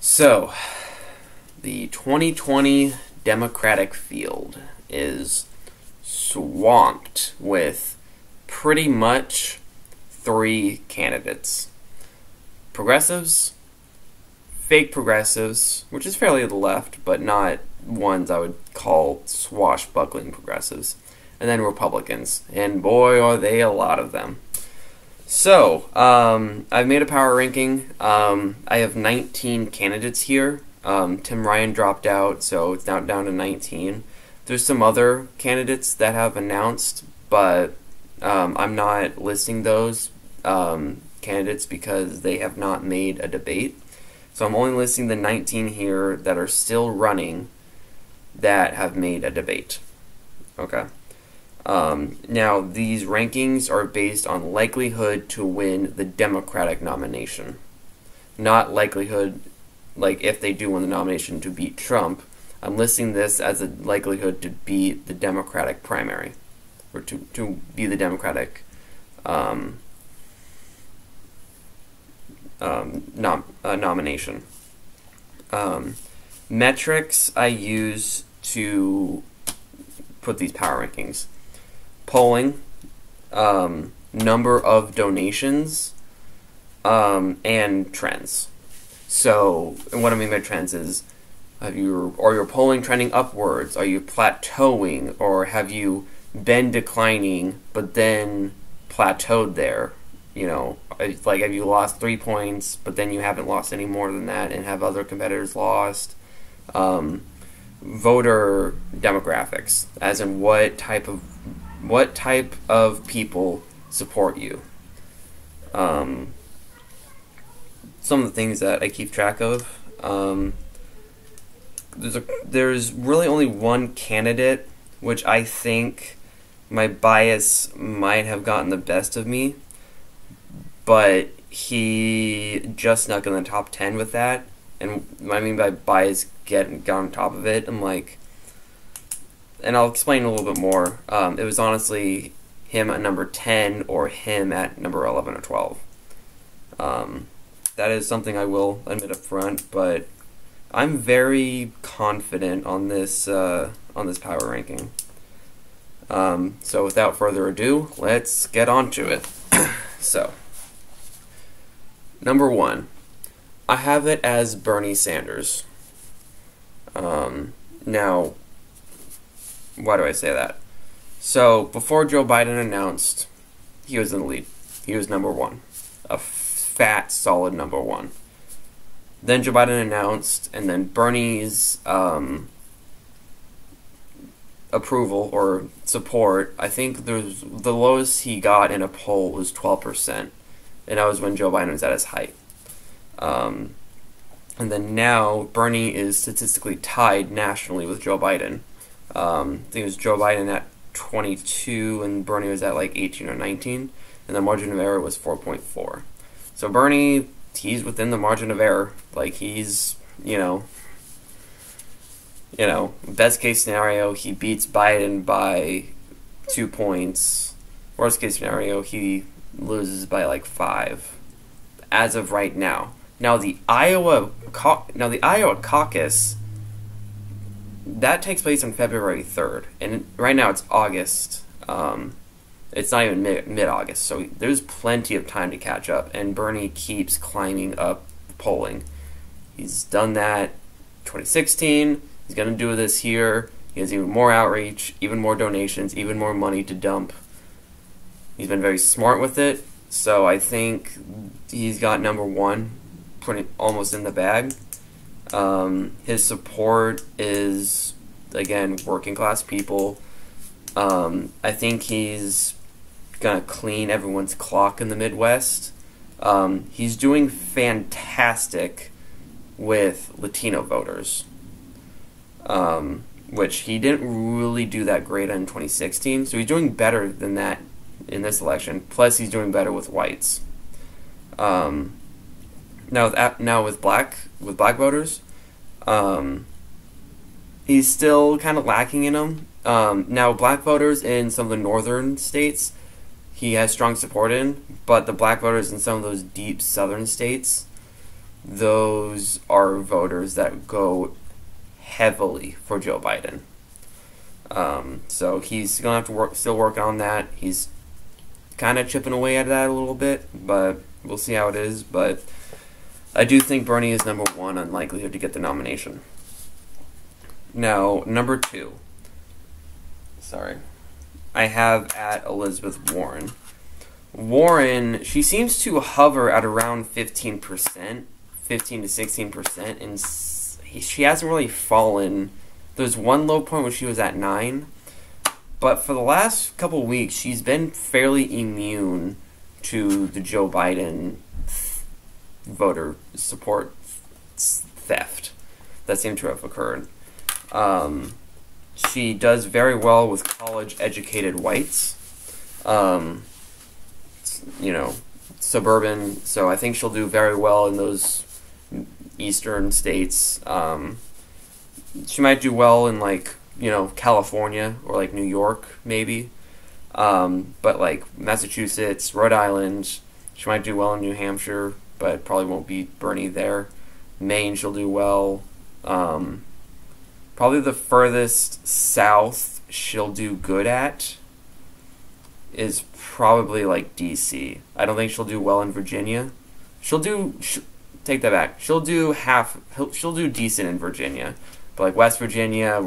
So, the 2020 Democratic field is swamped with pretty much three candidates. Progressives, fake progressives, which is fairly to the left, but not ones I would call swashbuckling progressives, and then Republicans, and boy are they a lot of them. So, I've made a power ranking. I have 19 candidates here. Tim Ryan dropped out, so it's now down to 19. There's some other candidates that have announced, but I'm not listing those candidates because they have not made a debate. So I'm only listing the 19 here that are still running that have made a debate. Okay. Now, these rankings are based on likelihood to win the Democratic nomination. Not likelihood, like if they do win the nomination to beat Trump. I'm listing this as a likelihood to beat the Democratic primary, or to be the Democratic nomination. Metrics I use to put these power rankings. Polling, number of donations, and trends. So, and what I mean by trends is, are your polling trending upwards? Are you plateauing, or have you been declining but then plateaued there? You know, like have you lost 3 points but then you haven't lost any more than that, and have other competitors lost? Voter demographics, as in what type of people support you. Some of the things that I keep track of. There's really only one candidate which I think my bias might have gotten the best of me, but he just snuck in the top 10 with that. And what I mean by bias got on top of it, I'm like, and I'll explain a little bit more. It was honestly him at number 10 or him at number 11 or 12. That is something I will admit up front, but I'm very confident on this power ranking. So without further ado, let's get on to it. So, number 1, I have it as Bernie Sanders. Now, why do I say that? So, before Joe Biden announced, he was in the lead. He was number 1. A fat, solid number 1. Then Joe Biden announced, and then Bernie's approval or support, I think the lowest he got in a poll was 12%. And that was when Joe Biden was at his height. And then now, Bernie is statistically tied nationally with Joe Biden. I think it was Joe Biden at 22 and Bernie was at like 18 or 19, and the margin of error was 4.4. So Bernie, he's within the margin of error. Like he's, you know, best case scenario, he beats Biden by 2 points. Worst case scenario, he loses by like 5. As of right now. Now the Iowa caucus, that takes place on February 3rd, and right now it's August. It's not even mid-August, so there's plenty of time to catch up, and Bernie keeps climbing up polling. He's done that 2016, he's going to do this here, he has even more outreach, even more donations, even more money to dump. He's been very smart with it, so I think he's got number 1 pretty almost in the bag. His support is, again, working class people. I think he's gonna clean everyone's clock in the Midwest. He's doing fantastic with Latino voters, which he didn't really do that great in 2016. So he's doing better than that in this election. Plus, he's doing better with whites. Now with black voters, he's still kind of lacking in them. Now, black voters in some of the northern states, he has strong support in, but the black voters in some of those deep southern states, those are voters that go heavily for Joe Biden. So he's going to have to still work on that. He's kind of chipping away at that a little bit, but we'll see how it is. But I do think Bernie is number one on likelihood to get the nomination. Now, number two. I have at Elizabeth Warren. Warren, she seems to hover at around 15%, 15 to 16%, and she hasn't really fallen. There's one low point where she was at 9%, but for the last couple weeks, she's been fairly immune to the Joe Biden voter support theft that seemed to have occurred. She does very well with college-educated whites, suburban, so I think she'll do very well in those eastern states. She might do well in, California or, New York, maybe. But, Massachusetts, Rhode Island, she might do well in New Hampshire, but probably won't beat Bernie there. Maine, she'll do well. Probably the furthest south she'll do good at is probably, D.C. I don't think she'll do well in Virginia. Take that back. She'll do decent in Virginia. But, West Virginia,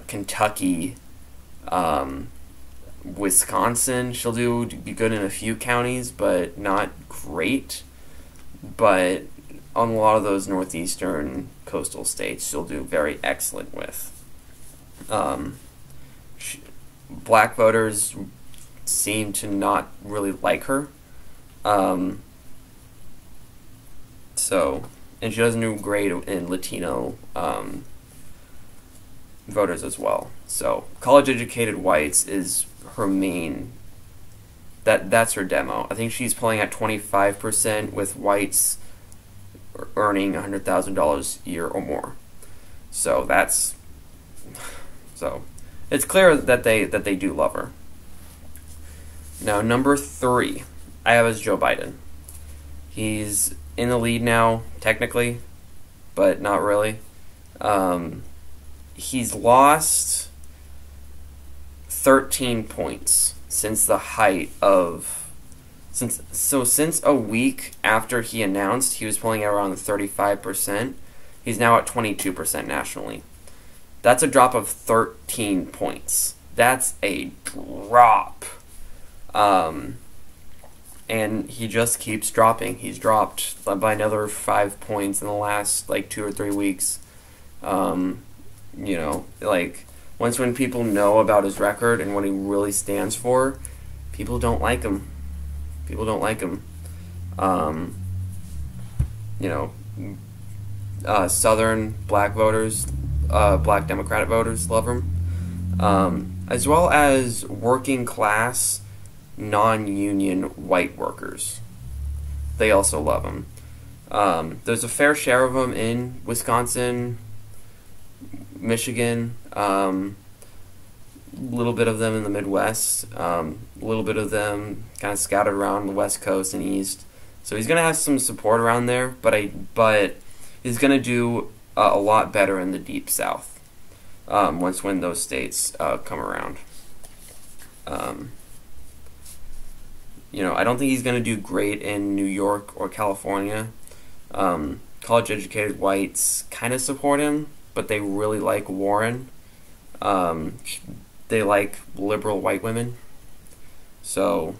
Kentucky, Wisconsin, she'll be good in a few counties, but not great. But on a lot of those northeastern coastal states, she'll do very excellent with. Black voters seem to not really like her. And she doesn't do great in Latino voters as well. So, college-educated whites is her main. That's her demo. I think she's polling at 25% with whites earning $100,000 a year or more. So it's clear that they do love her. Now, number 3, I have as Joe Biden. He's in the lead now, technically, but not really. He's lost 13 points since the height of... Since a week after he announced, he was polling at around 35%. He's now at 22% nationally. That's a drop of 13 points. That's a drop. And he just keeps dropping. He's dropped by another 5 points in the last 2 or 3 weeks. Once when people know about his record and what he really stands for, people don't like him. Southern black voters, black Democratic voters love him. As well as working class, non-union white workers. They also love him. There's a fair share of them in Wisconsin, Michigan, little bit of them in the Midwest, a little bit of them kind of scattered around the West Coast and East. So he's going to have some support around there, but he's going to do a lot better in the Deep South when those states come around. I don't think he's going to do great in New York or California. College-educated whites kind of support him, but they really like Warren. They like liberal white women. So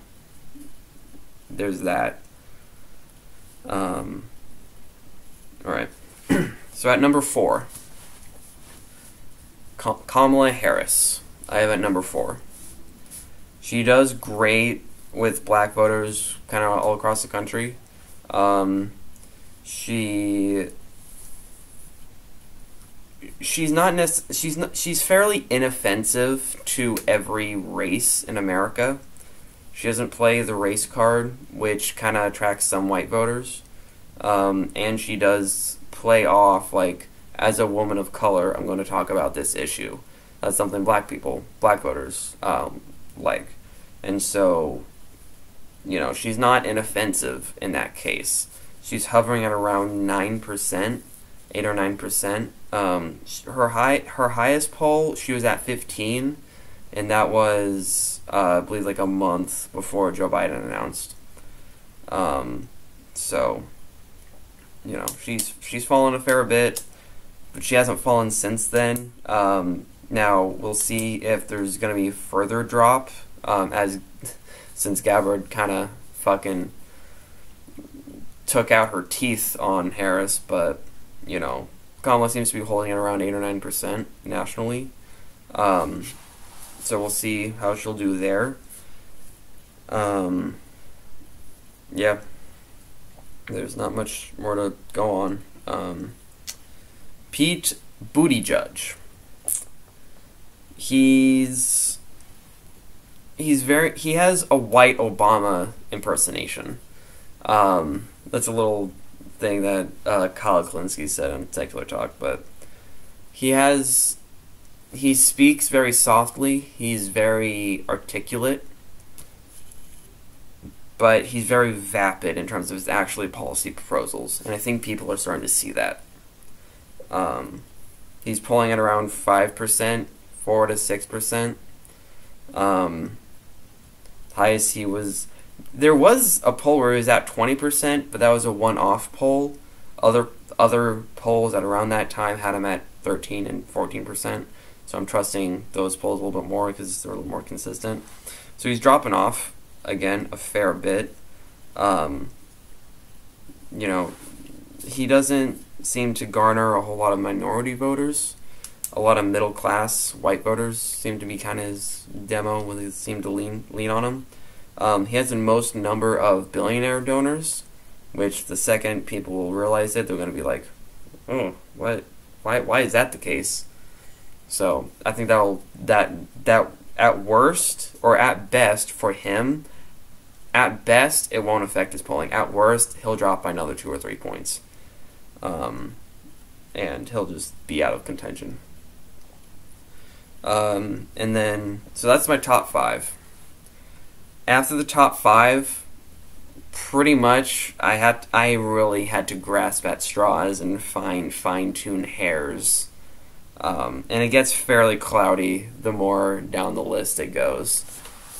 there's that. Alright. So at number 4, Kamala Harris. I have at number 4. She does great with black voters kind of all across the country. She's fairly inoffensive to every race in America. She doesn't play the race card, which kind of attracts some white voters. And she does play off, as a woman of color, I'm going to talk about this issue. That's something black voters like. And so she's not inoffensive in that case. She's hovering at around 9%, 8 or 9%. Her highest poll, she was at 15, and that was I believe like a month before Joe Biden announced. So she's fallen a fair bit, but she hasn't fallen since then. Now we'll see if there's gonna be a further drop, since Gabbard kind of fucking took out her teeth on Harris, but Kamala seems to be holding it around 8 or 9% nationally. So we'll see how she'll do there. Yeah, there's not much more to go on. Pete Buttigieg. He has a white Obama impersonation. That's a little thing that Kyle Klinsky said on Secular Talk, but he speaks very softly, he's very articulate, but he's very vapid in terms of his actually policy proposals, and I think people are starting to see that. He's polling at around 5%, 4 to 6%. Highest he was... There was a poll where he was at 20%, but that was a one-off poll. Other polls at around that time had him at 13 and 14%. So I'm trusting those polls a little bit more because they're a little more consistent. So he's dropping off, again, a fair bit. He doesn't seem to garner a whole lot of minority voters. A lot of middle-class white voters seem to be kind of his demo, when they seem to lean on him. He has the most number of billionaire donors, which the second people will realize it, they're going to be like, oh, what? Why is that the case? So I think that at worst, or at best for him, at best it won't affect his polling. At worst, he'll drop by another 2 or 3 points. And he'll just be out of contention. And then, so that's my top 5. After the top 5, pretty much I really had to grasp at straws and fine-tune hairs. And it gets fairly cloudy the more down the list it goes.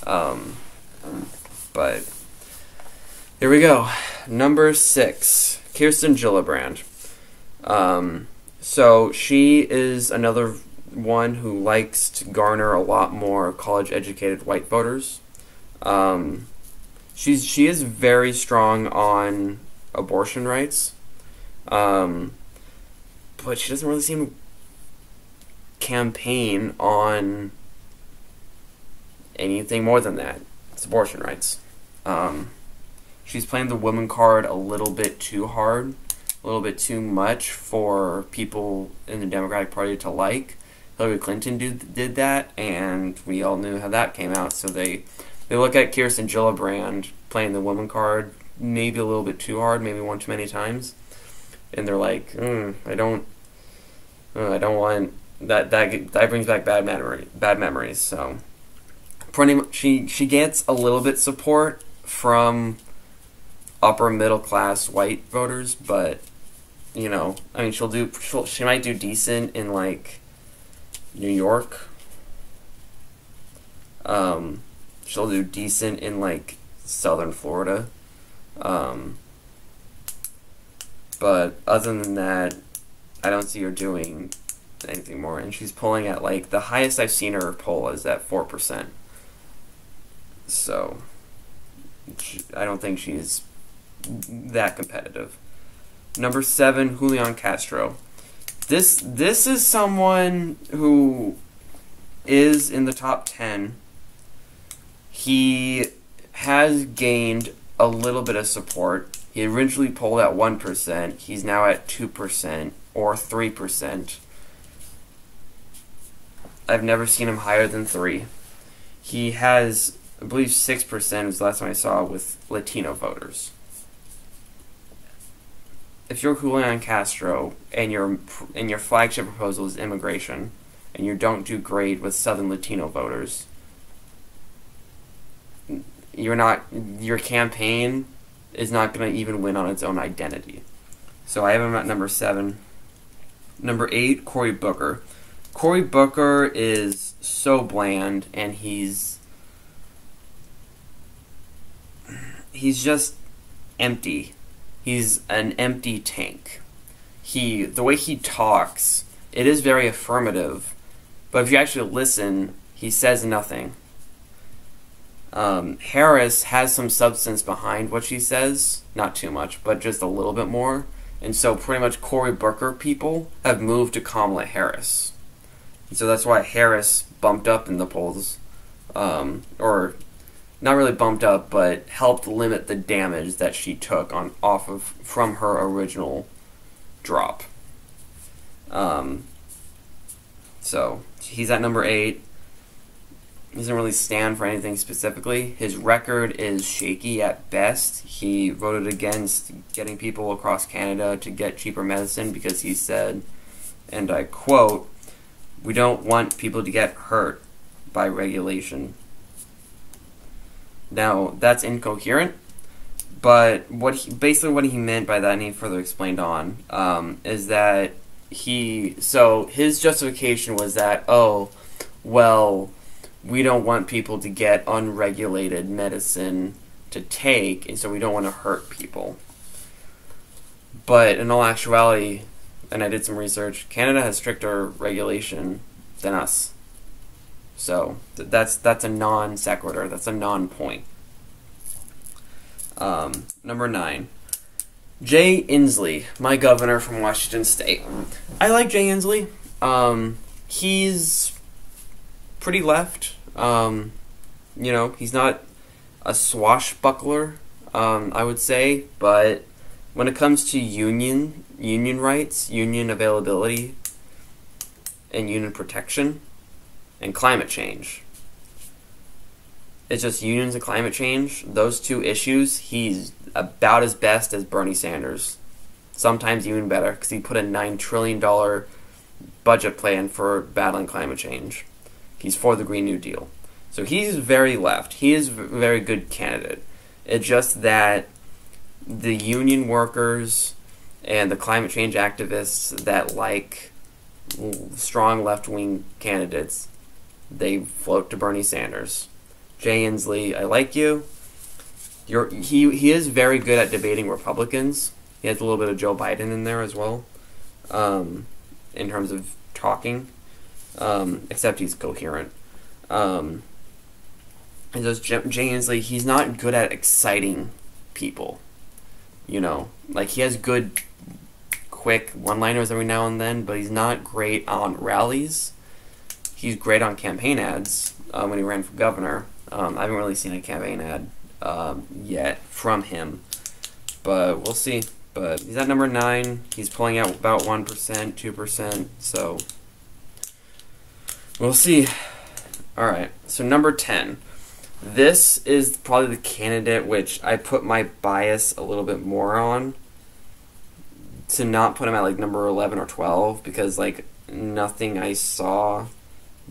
But here we go. Number 6, Kirsten Gillibrand. So she is another one who likes to garner a lot more college-educated white voters. She is very strong on abortion rights, but she doesn't really seem to campaign on anything more than that. It's abortion rights. She's playing the woman card a little bit too hard, a little bit too much for people in the Democratic Party to like. Hillary Clinton did that, and we all knew how that came out. So they look at Kirsten Gillibrand playing the woman card maybe a little bit too hard, maybe one too many times, and they're like, I don't want that. That brings back bad memories. So pretty much, she gets a little bit support from upper middle class white voters, but she might do decent in like New York. She'll do decent in like southern Florida. But other than that, I don't see her doing anything more. And she's pulling at like the highest I've seen her pull is at 4%. So I don't think she's that competitive. Number 7, Julian Castro. This is someone who is in the top 10. He has gained a little bit of support. He originally polled at 1%. He's now at 2% or 3%. I've never seen him higher than 3. He has, I believe, 6% was the last time I saw with Latino voters. If you're Julian Castro and your flagship proposal is immigration, and you don't do great with Southern Latino voters, your campaign is not going to even win on its own identity. So I have him at number 7. Number 8, Cory Booker. Cory Booker is so bland, and he's just empty. He's an empty tank. The way he talks, it is very affirmative, but if you actually listen, he says nothing. Harris has some substance behind what she says, not too much, but just a little bit more. And so pretty much Cory Booker people have moved to Kamala Harris. And so that's why Harris bumped up in the polls. Or not really bumped up, but helped limit the damage that she took from her original drop. So he's at number 8. He doesn't really stand for anything specifically. His record is shaky at best. He voted against getting people across Canada to get cheaper medicine because he said, and I quote, "We don't want people to get hurt by regulation." Now, that's incoherent, but basically what he meant by that, and he further explained on, is that his justification was that, we don't want people to get unregulated medicine to take, and so we don't want to hurt people. But in all actuality, and I did some research, Canada has stricter regulation than us. So that's a non sequitur. That's a non-point. Number 9, Jay Inslee, my governor from Washington State. I like Jay Inslee. He's pretty left. He's not a swashbuckler, I would say, but when it comes to union rights, union availability, and union protection, and climate change, it's just unions and climate change, those two issues, he's about as best as Bernie Sanders. Sometimes even better, because he put a $9 trillion budget plan for battling climate change. He's for the Green New Deal. So he's very left. He is a very good candidate. It's just that the union workers and the climate change activists that like strong left-wing candidates, they float to Bernie Sanders. Jay Inslee, I like you. He is very good at debating Republicans. He has a little bit of Joe Biden in there as well, in terms of talking. Except he's coherent. And just Jay Inslee, he's not good at exciting people. Like he has good, quick one-liners every now and then, but he's not great on rallies. He's great on campaign ads when he ran for governor. I haven't really seen a campaign ad yet from him, but we'll see. But he's at number 9. He's pulling out about 1%, 2%, so we'll see. Alright, so number 10. This is probably the candidate which I put my bias a little bit more on, to not put him at like number 11 or 12, because like nothing I saw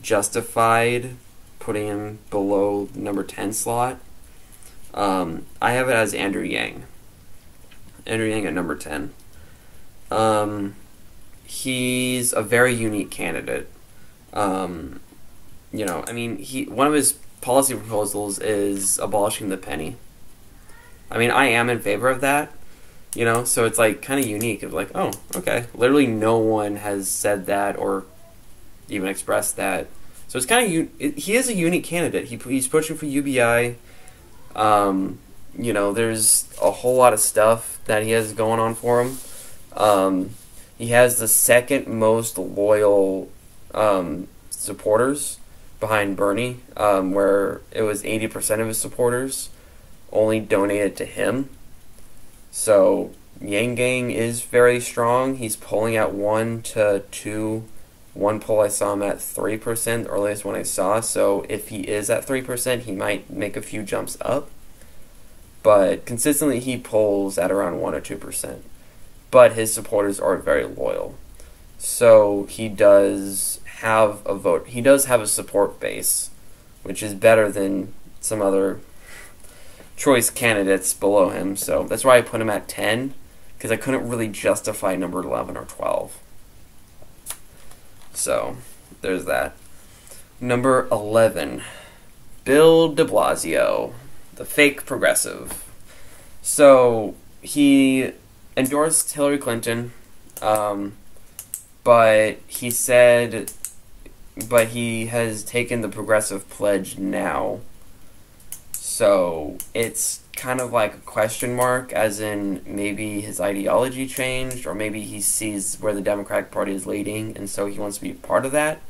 justified putting him below the number 10 slot. I have it as Andrew Yang. Andrew Yang at number 10. He's a very unique candidate. One of his policy proposals is abolishing the penny. I mean, I am in favor of that, so it's like kind of unique of like, oh, okay. Literally no one has said that or even expressed that. So it's kind of, he is a unique candidate. He's pushing for UBI. There's a whole lot of stuff that he has going on for him. He has the second most loyal supporters behind Bernie, where it was 80% of his supporters only donated to him. So Yang Gang is very strong. He's pulling at 1 to 2. One poll I saw him at 3%, the earliest one I saw. So if he is at 3%, he might make a few jumps up. But consistently he polls at around 1 or 2%. But his supporters are very loyal. So he does have a vote. He does have a support base, which is better than some other choice candidates below him, so that's why I put him at 10, because I couldn't really justify number 11 or 12. So, there's that. Number 11, Bill de Blasio, the fake progressive. So, he endorsed Hillary Clinton, but he has taken the progressive pledge now. So, it's kind of like a question mark, as in maybe his ideology changed, or maybe he sees where the Democratic Party is leading, and so he wants to be part of that.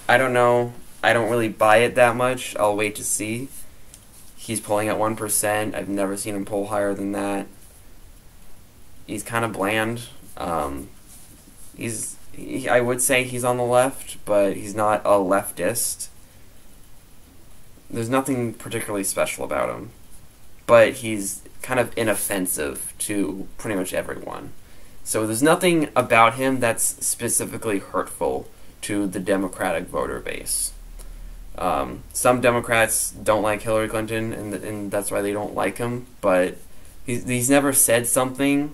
I don't know. I don't really buy it that much. I'll wait to see. He's polling at 1%. I've never seen him poll higher than that. He's kind of bland. I would say he's on the left, but he's not a leftist. There's nothing particularly special about him. But he's kind of inoffensive to pretty much everyone. So there's nothing about him that's specifically hurtful to the Democratic voter base. Some Democrats don't like Hillary Clinton, and that's why they don't like him, but he's never said something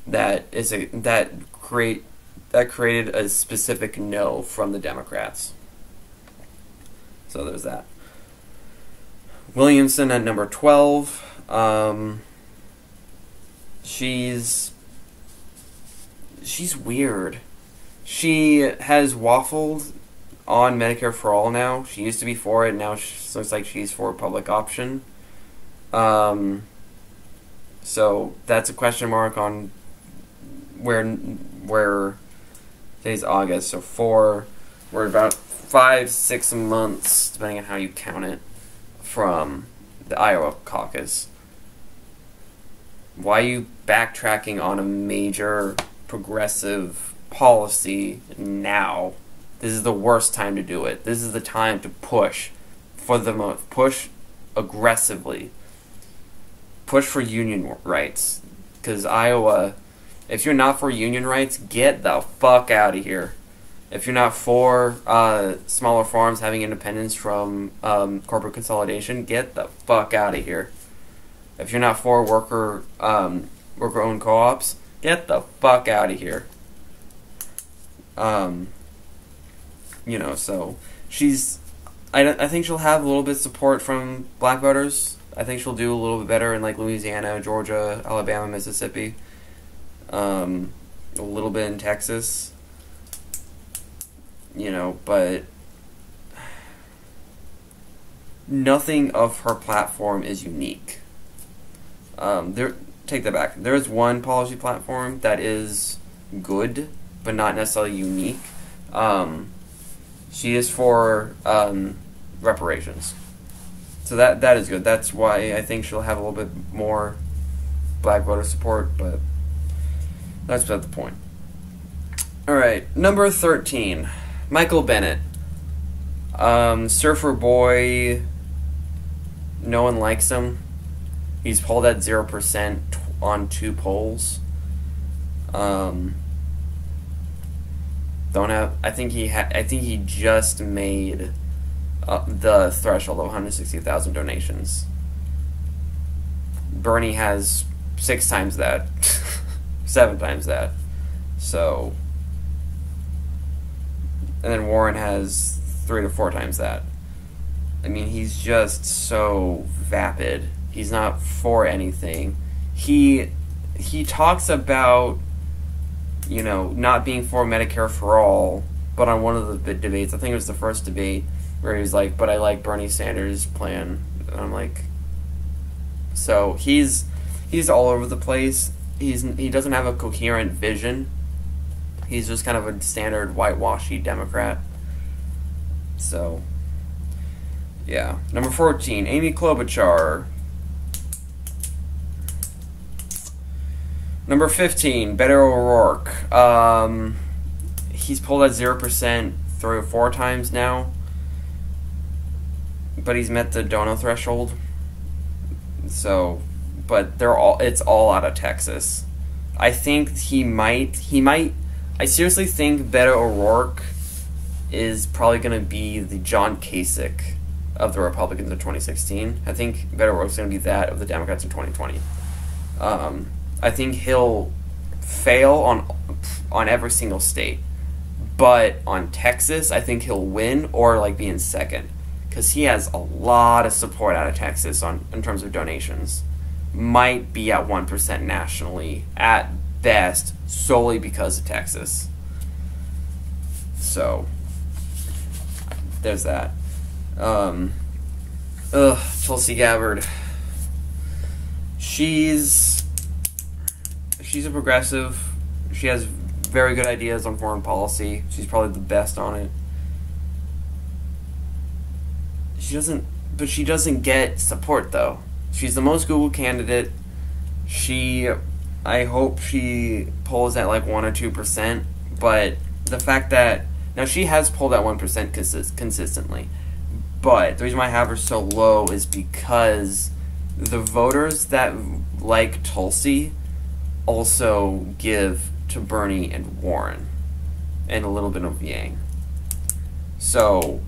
that created a specific no from the Democrats. So there's that. Williamson at number 12. She's weird. She has waffled on Medicare for All now. She used to be for it, now she looks like she's for a public option. So that's a question mark on where today's August, so we're about 5-6 months, depending on how you count it, from the Iowa caucus. Why are you backtracking on a major progressive policy now? This is the worst time to do it. This is the time to push aggressively. Push for union rights. Because Iowa, if you're not for union rights, get the fuck out of here. If you're not for smaller farms having independence from corporate consolidation, get the fuck out of here. If you're not for worker-owned co-ops, get the fuck out of here. So I think she'll have a little bit of support from black voters. I think she'll do a little bit better in like Louisiana, Georgia, Alabama, Mississippi, a little bit in Texas. But nothing of her platform is unique. Take that back. There is one policy platform that is good, but not necessarily unique. She is for reparations. So that is good. That's why I think she'll have a little bit more black voter support, but that's not the point. Alright, number 13. Michael Bennett. Surfer boy. No one likes him. He's polled at 0% on 2 polls. I think he just made the threshold of 160,000 donations. Bernie has 6 times that, 7 times that. So, and then Warren has 3 to 4 times that. I mean, he's just so vapid. He's not for anything. He talks about, not being for Medicare for all, but on one of the debates, I think it was the first debate, where he was like, but I like Bernie Sanders' plan. And I'm like, so he's all over the place. He doesn't have a coherent vision. He's just kind of a standard whitewashy Democrat. So, yeah. Number 14, Amy Klobuchar. Number 15, Beto O'Rourke. He's polled at 0% 3 or 4 times now, but he's met the donor threshold. So, but it's all out of Texas. I think he might. I seriously think Beto O'Rourke is probably going to be the John Kasich of the Republicans in 2016. I think Beto O'Rourke's going to be that of the Democrats in 2020. I think he'll fail on every single state, but on Texas, I think he'll win or like be in second, because he has a lot of support out of Texas in terms of donations. Might be at 1% nationally at best, solely because of Texas. So there's that. Tulsi Gabbard. She's a progressive. She has very good ideas on foreign policy. She's probably the best on it. She doesn't get support though. She's the most Google candidate. I hope she polls at like 1 or 2%, but the fact that now she has polled at 1% consistently, but the reason why I have her so low is because the voters that like Tulsi also give to Bernie and Warren and a little bit of Yang. So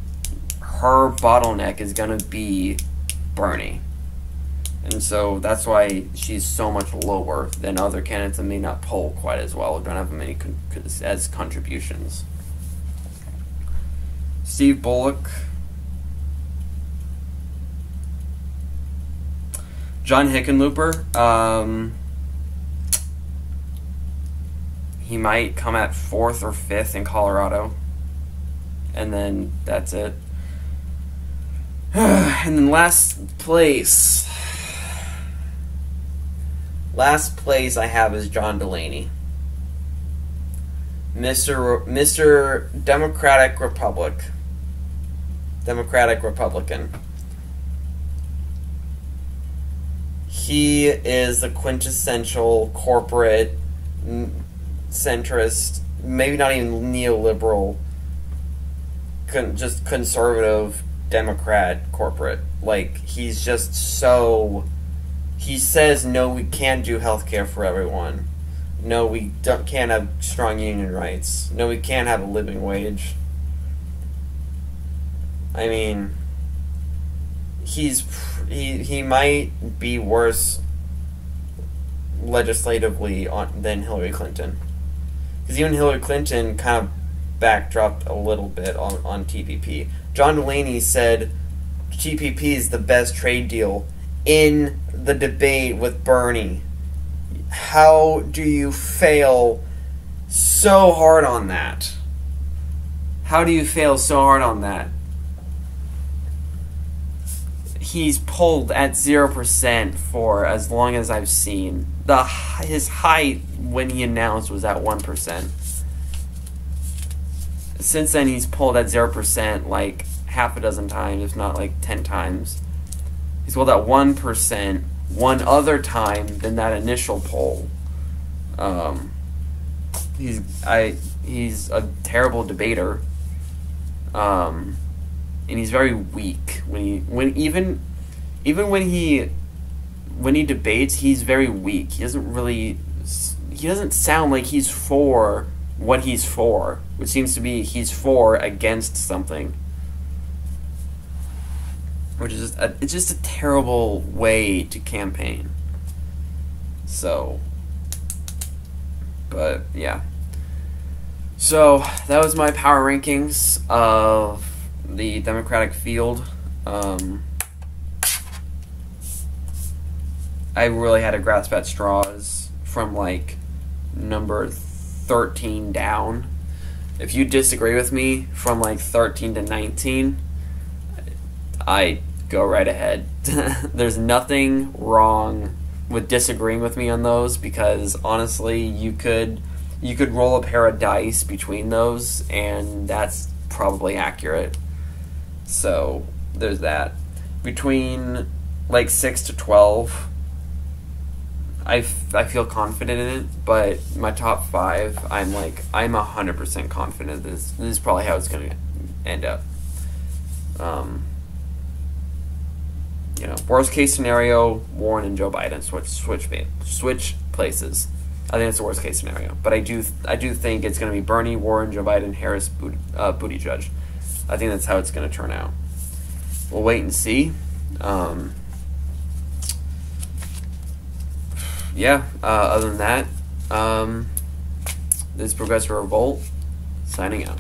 her bottleneck is going to be Bernie. And so that's why she's so much lower than other candidates that may not poll quite as well or don't have many as contributions. Steve Bullock. John Hickenlooper. He might come at 4th or 5th in Colorado. And then that's it. And then last place I have is John Delaney. Mr. Democratic Republican. He is the quintessential corporate, centrist, maybe not even neoliberal, just conservative Democrat corporate. Like, he's just so... He says, no, we can't do healthcare for everyone. No, we can't have strong union rights. No, we can't have a living wage. I mean, he might be worse legislatively than Hillary Clinton. Because even Hillary Clinton kind of backdropped a little bit on TPP. John Delaney said TPP is the best trade deal in the debate with Bernie. How do you fail so hard on that? How do you fail so hard on that? He's polled at 0% for as long as I've seen. His height when he announced was at 1%. Since then, he's polled at 0% like half a dozen times, if not like 10 times. He's polled at 1% one other time than that initial poll. He's a terrible debater. And he's very weak when he debates. He's very weak. He doesn't sound like he's for what he's for, which seems to be he's for against something, which is it's just a terrible way to campaign. So, but yeah. So that was my power rankings of the Democratic field. I really had to grasp at straws from like number 13 down. If you disagree with me from like 13 to 19, I go right ahead. There's nothing wrong with disagreeing with me on those, because honestly, you could roll a pair of dice between those and that's probably accurate. So there's that. Between like 6 to 12, I feel confident in it, but my top 5, I'm 100% confident this is probably how it's going to end up. Worst case scenario, Warren and Joe Biden switch places. I think it's the worst case scenario, but I do think it's going to be Bernie, Warren, Joe Biden, Harris, Buttigieg. I think that's how it's going to turn out. we'll wait and see. Yeah, other than that, this is Progressive Revolt, signing out.